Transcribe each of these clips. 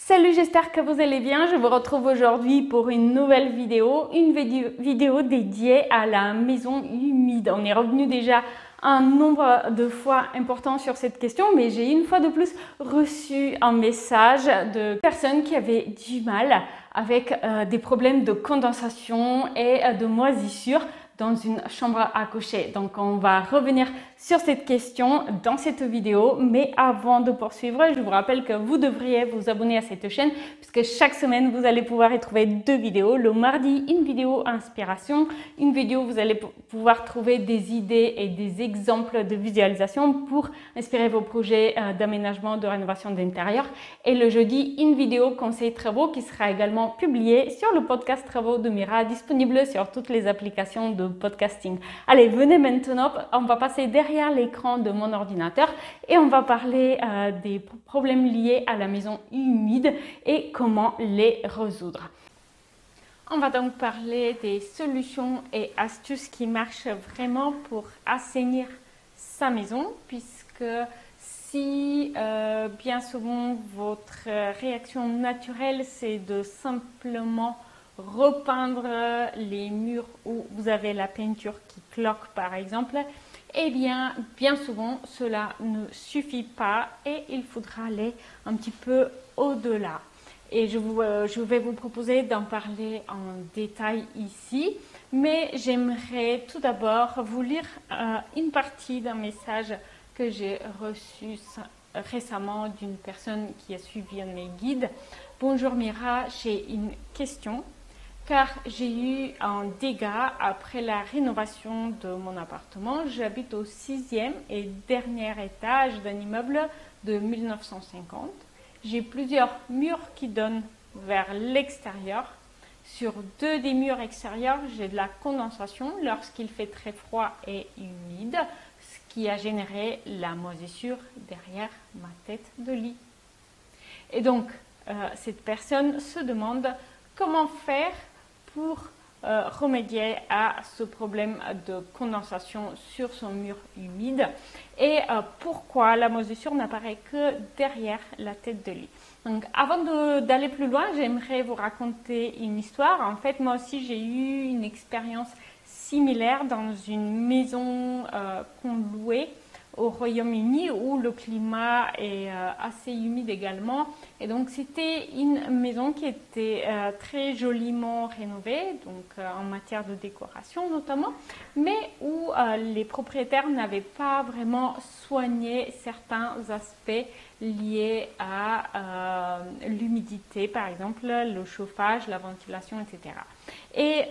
Salut, j'espère que vous allez bien. Je vous retrouve aujourd'hui pour une nouvelle vidéo, vidéo dédiée à la maison humide. On est revenu déjà un nombre de fois important sur cette question, mais j'ai une fois de plus reçu un message de personnes qui avaient du mal avec des problèmes de condensation et de moisissure dans une chambre à coucher. Donc on va revenir sur cette question dans cette vidéo, mais avant de poursuivre, je vous rappelle que vous devriez vous abonner à cette chaîne puisque chaque semaine vous allez pouvoir y trouver deux vidéos. Le mardi, une vidéo inspiration, une vidéo où vous allez pouvoir trouver des idées et des exemples de visualisation pour inspirer vos projets d'aménagement, de rénovation d'intérieur. Et le jeudi, une vidéo conseil travaux qui sera également publiée sur le podcast Travaux de Mira, disponible sur toutes les applications de podcasting. Allez, venez maintenant, on va passer derrière l'écran de mon ordinateur et on va parler des problèmes liés à la maison humide et comment les résoudre. On va donc parler des solutions et astuces qui marchent vraiment pour assainir sa maison, puisque si bien souvent votre réaction naturelle c'est de simplement repeindre les murs où vous avez la peinture qui cloque par exemple, eh bien souvent cela ne suffit pas et il faudra aller un petit peu au-delà. Et je vais vous proposer d'en parler en détail ici, mais j'aimerais tout d'abord vous lire une partie d'un message que j'ai reçu récemment d'une personne qui a suivi un de mes guides. Bonjour Mira, j'ai une question. Car j'ai eu un dégât après la rénovation de mon appartement. J'habite au 6e et dernier étage d'un immeuble de 1950. J'ai plusieurs murs qui donnent vers l'extérieur. Sur deux des murs extérieurs, j'ai de la condensation lorsqu'il fait très froid et humide, ce qui a généré la moisissure derrière ma tête de lit. Et donc, cette personne se demande comment faire pour remédier à ce problème de condensation sur son mur humide et pourquoi la moisissure n'apparaît que derrière la tête de lit. Donc avant d'aller plus loin, j'aimerais vous raconter une histoire. En fait, moi aussi j'ai eu une expérience similaire dans une maison qu'on louait au Royaume-Uni où le climat est assez humide également, et donc c'était une maison qui était très joliment rénovée, donc en matière de décoration notamment, mais où les propriétaires n'avaient pas vraiment soigné certains aspects liés à l'humidité, par exemple le chauffage, la ventilation, etc. Et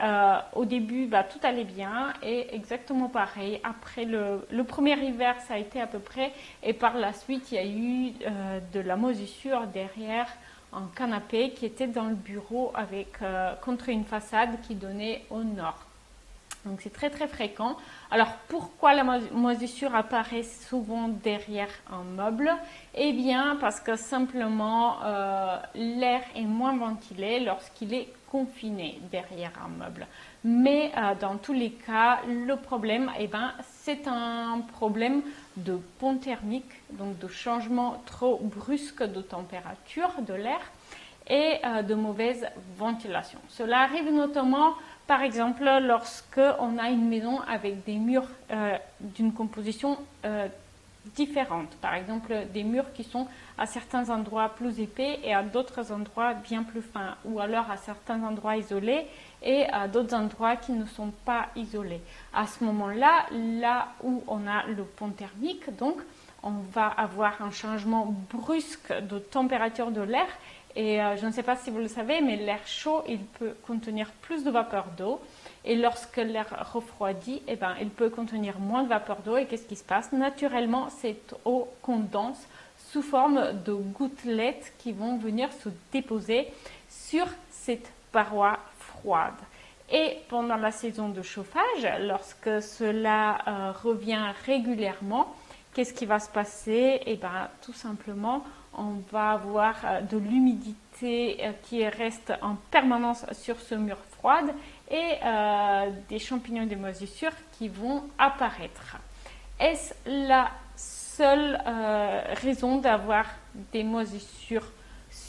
au début, tout allait bien, et exactement pareil, après le premier hiver, ça a été à peu près, et par la suite, il y a eu de la moisissure derrière un canapé qui était dans le bureau avec contre une façade qui donnait au nord. Donc c'est très très fréquent. Alors pourquoi la moisissure apparaît souvent derrière un meuble? Eh bien parce que simplement l'air est moins ventilé lorsqu'il est confiné derrière un meuble. Mais dans tous les cas, le problème, c'est un problème de pont thermique, donc de changement trop brusque de température de l'air et de mauvaise ventilation. Cela arrive notamment par exemple lorsque on a une maison avec des murs d'une composition différente. Par exemple des murs qui sont à certains endroits plus épais et à d'autres endroits bien plus fins, ou alors à certains endroits isolés et à d'autres endroits qui ne sont pas isolés. À ce moment-là, là où on a le pont thermique, donc on va avoir un changement brusque de température de l'air. Et je ne sais pas si vous le savez, mais l'air chaud, il peut contenir plus de vapeur d'eau. Et lorsque l'air refroidit, il peut contenir moins de vapeur d'eau. Et qu'est-ce qui se passe? Naturellement, cette eau condense sous forme de gouttelettes qui vont venir se déposer sur cette paroi froide. Et pendant la saison de chauffage, lorsque cela revient régulièrement, qu'est-ce qui va se passer? Tout simplement, on va avoir de l'humidité qui reste en permanence sur ce mur froid et des champignons de moisissure qui vont apparaître. Est-ce la seule raison d'avoir des moisissures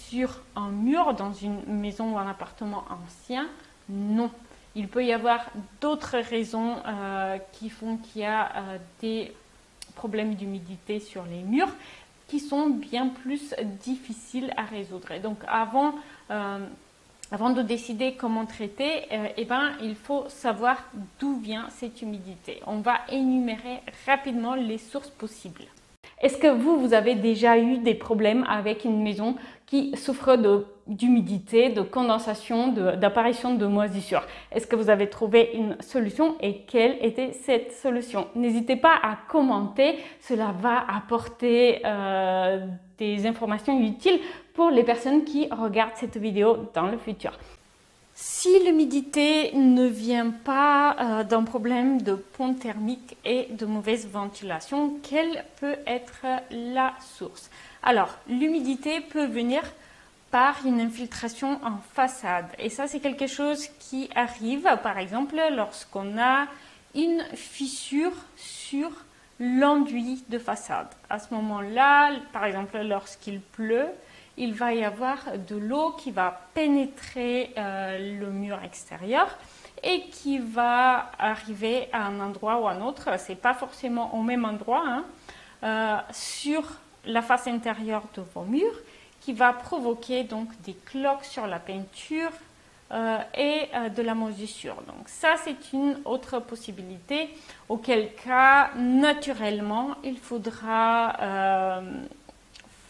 sur un mur dans une maison ou un appartement ancien? Non. Il peut y avoir d'autres raisons qui font qu'il y a des problèmes d'humidité sur les murs qui sont bien plus difficiles à résoudre. Et donc avant de décider comment traiter, il faut savoir d'où vient cette humidité. On va énumérer rapidement les sources possibles. Est-ce que vous avez déjà eu des problèmes avec une maison qui souffre d'humidité, de condensation, d'apparition de moisissures? Est-ce que vous avez trouvé une solution et quelle était cette solution? N'hésitez pas à commenter, cela va apporter des informations utiles pour les personnes qui regardent cette vidéo dans le futur. Si l'humidité ne vient pas d'un problème de pont thermique et de mauvaise ventilation, quelle peut être la source? Alors, l'humidité peut venir par une infiltration en façade. Et ça, c'est quelque chose qui arrive, par exemple, lorsqu'on a une fissure sur l'enduit de façade. À ce moment-là, par exemple, lorsqu'il pleut, il va y avoir de l'eau qui va pénétrer le mur extérieur et qui va arriver à un endroit ou à un autre, c'est pas forcément au même endroit, sur la face intérieure de vos murs, qui va provoquer donc des cloques sur la peinture et de la moisissure. Donc ça, c'est une autre possibilité, auquel cas, naturellement, il faudra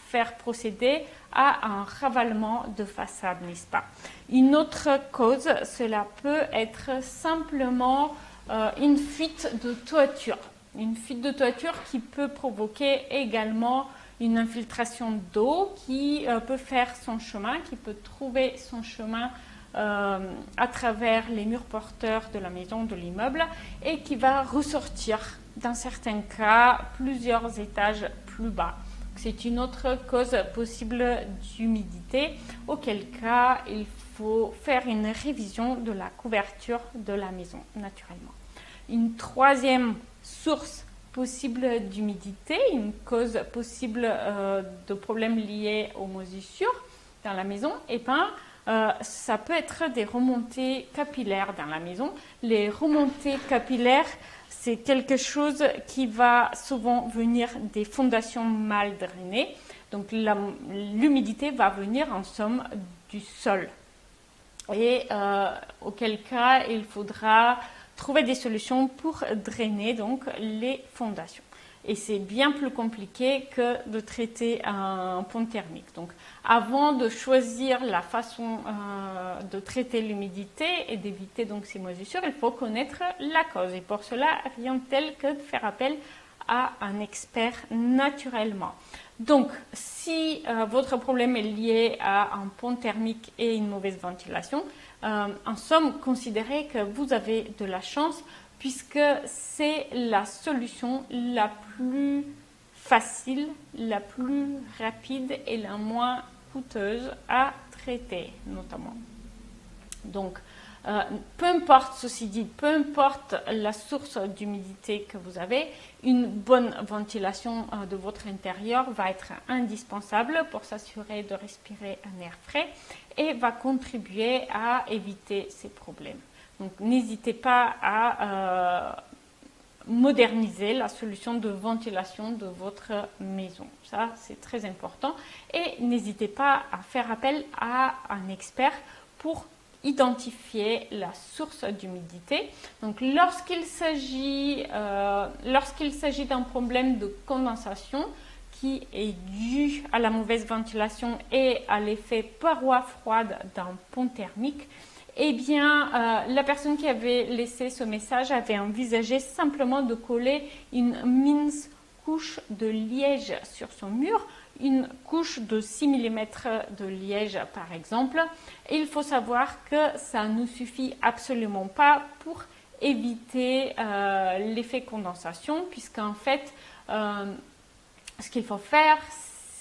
faire procéder à un ravalement de façade, n'est-ce pas? Une autre cause, cela peut être simplement une fuite de toiture. Une fuite de toiture qui peut provoquer également une infiltration d'eau qui peut faire son chemin, qui peut trouver son chemin à travers les murs porteurs de la maison, de l'immeuble, et qui va ressortir, dans certains cas, plusieurs étages plus bas. C'est une autre cause possible d'humidité, auquel cas il faut faire une révision de la couverture de la maison, naturellement. Une troisième source possible d'humidité, une cause possible de problèmes liés aux moisissures dans la maison, ça peut être des remontées capillaires dans la maison. Les remontées capillaires, c'est quelque chose qui va souvent venir des fondations mal drainées. Donc l'humidité va venir en somme du sol. Et auquel cas, il faudra trouver des solutions pour drainer donc les fondations. Et c'est bien plus compliqué que de traiter un pont thermique. Donc, avant de choisir la façon de traiter l'humidité et d'éviter donc ces moisissures, il faut connaître la cause. Et pour cela, rien de tel que de faire appel à un expert naturellement. Donc, si votre problème est lié à un pont thermique et une mauvaise ventilation, en somme, considérez que vous avez de la chance puisque c'est la solution la plus facile, la plus rapide et la moins coûteuse à traiter, notamment. Donc, peu importe, ceci dit, peu importe la source d'humidité que vous avez, une bonne ventilation de votre intérieur va être indispensable pour s'assurer de respirer un air frais et va contribuer à éviter ces problèmes. Donc, n'hésitez pas à moderniser la solution de ventilation de votre maison. Ça, c'est très important. Et n'hésitez pas à faire appel à un expert pour identifier la source d'humidité. Donc, lorsqu'il s'agit d'un problème de condensation qui est dû à la mauvaise ventilation et à l'effet paroi froide d'un pont thermique, eh bien, la personne qui avait laissé ce message avait envisagé simplement de coller une mince couche de liège sur son mur, une couche de 6 mm de liège par exemple. Et il faut savoir que ça ne suffit absolument pas pour éviter l'effet condensation, puisqu'en fait, ce qu'il faut faire,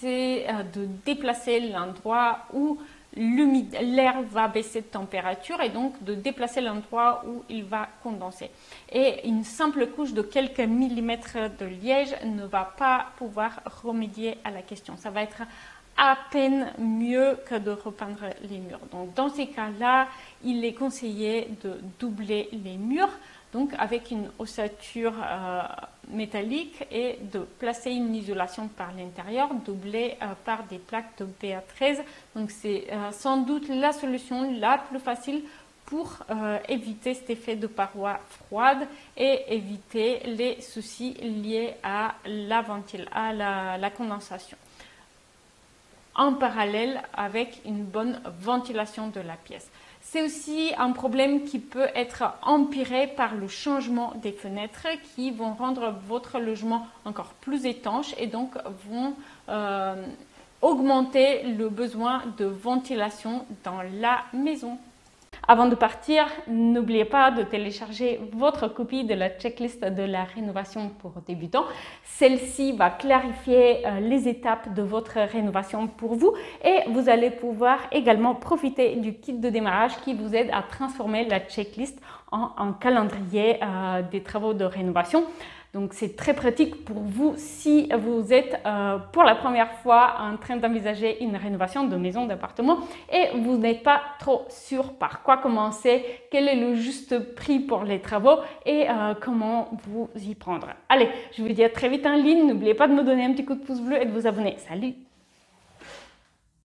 c'est de déplacer l'endroit où l'air va baisser de température et donc de déplacer l'endroit où il va condenser. Et une simple couche de quelques millimètres de liège ne va pas pouvoir remédier à la question. Ça va être à peine mieux que de repeindre les murs. Donc dans ces cas-là, il est conseillé de doubler les murs, donc avec une ossature métallique, et de placer une isolation par l'intérieur doublée par des plaques de BA13. Donc c'est sans doute la solution la plus facile pour éviter cet effet de paroi froide et éviter les soucis liés à la condensation, en parallèle avec une bonne ventilation de la pièce. C'est aussi un problème qui peut être empiré par le changement des fenêtres, qui vont rendre votre logement encore plus étanche et donc vont augmenter le besoin de ventilation dans la maison. Avant de partir, n'oubliez pas de télécharger votre copie de la checklist de la rénovation pour débutants. Celle-ci va clarifier les étapes de votre rénovation pour vous, et vous allez pouvoir également profiter du kit de démarrage qui vous aide à transformer la checklist en un calendrier des travaux de rénovation. Donc c'est très pratique pour vous si vous êtes pour la première fois en train d'envisager une rénovation de maison, d'appartement, et vous n'êtes pas trop sûr par quoi commencer, quel est le juste prix pour les travaux et comment vous y prendre. Allez, je vous dis à très vite en ligne. N'oubliez pas de me donner un petit coup de pouce bleu et de vous abonner. Salut!